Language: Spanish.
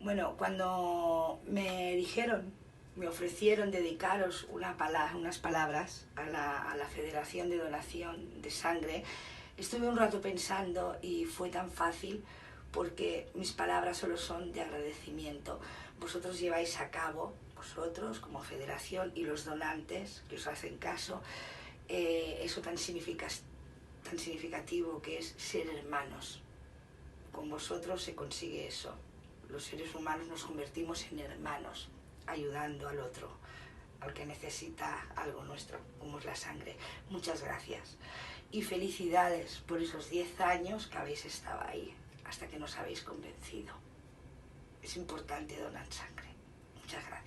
Bueno, cuando me ofrecieron dedicaros unas palabras a la Federación de Donación de Sangre, estuve un rato pensando y fue tan fácil porque mis palabras solo son de agradecimiento. Vosotros lleváis a cabo, vosotros como federación y los donantes que os hacen caso, eso tan significativo que es ser hermanos. Con vosotros se consigue eso. Los seres humanos nos convertimos en hermanos, ayudando al otro, al que necesita algo nuestro, como es la sangre. Muchas gracias. Y felicidades por esos 10 años que habéis estado ahí, hasta que nos habéis convencido. Es importante donar sangre. Muchas gracias.